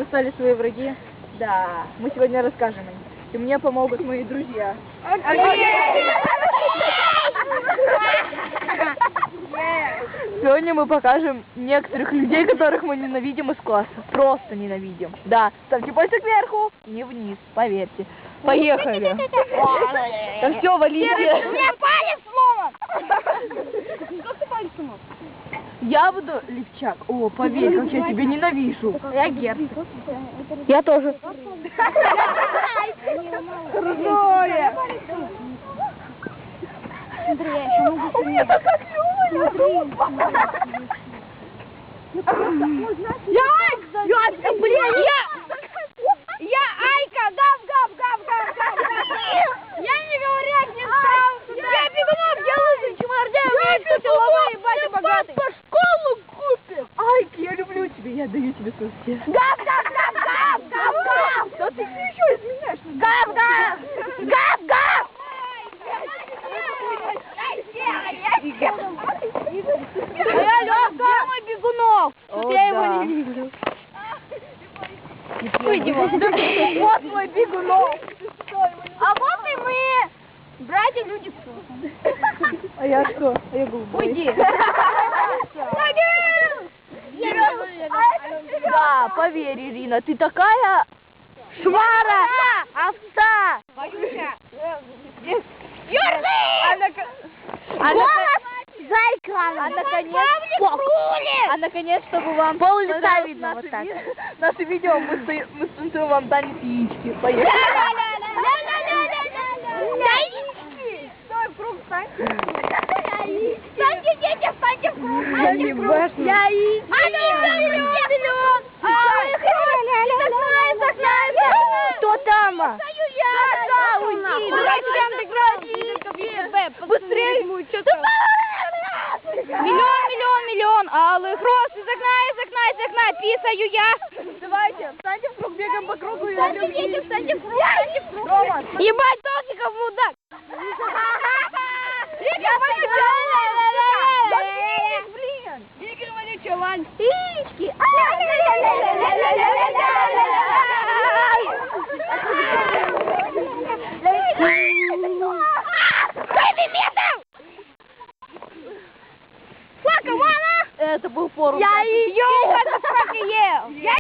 стали свои враги? Да, мы сегодня расскажем им. И мне помогут мои друзья. Сегодня мы покажем некоторых людей, которых мы ненавидим из класса. Просто ненавидим. Да, ставьте пальцы кверху, не вниз, поверьте. Поехали. Да все, валите. У меня палец сломан. Как ты палец сломал? Я буду Левчак. О, поверь, как я тебя ненавижу. Я Герд. Я тоже. Крутое. Смотри, я еще могу. У меня такая клевая. Я Айка, гав. Я не говорят, не справился. Я бегунок, я лысый, чемордяй, я силовой, батя богатый. По школу купит. Ай, я люблю тебя, я даю тебе свое сердце. Гав. Да ты мне еще изменяешь. Гав. Я Лёв, где мой бегунок? О, Я его да. не вижу. Вот мой бегунок. А вот и мы, братья люди. А я что? А я голубой. Уйди. Да, поверь, Ирина, ты такая швара, овца. Зайка! А наконец, чтобы вам Пол лица понравилось видно вот так. наше видео, мы станцуем вам танец яички. Поехали. Яички! Стой, в круг встань. Встаньте, дети, встаньте в круг. Я не важно. Яички! Миллион! Кто там? Да, уйди! Давай прям Быстрее! Миллион! Алых роз из окна, писаю я! Давайте, встаньте в круг, бегаем по кругу. Встаньте, дети, встаньте в круг! Рома, Ебать, Толстиков, мудак! Игорь Валерьевич, Вань! Яички!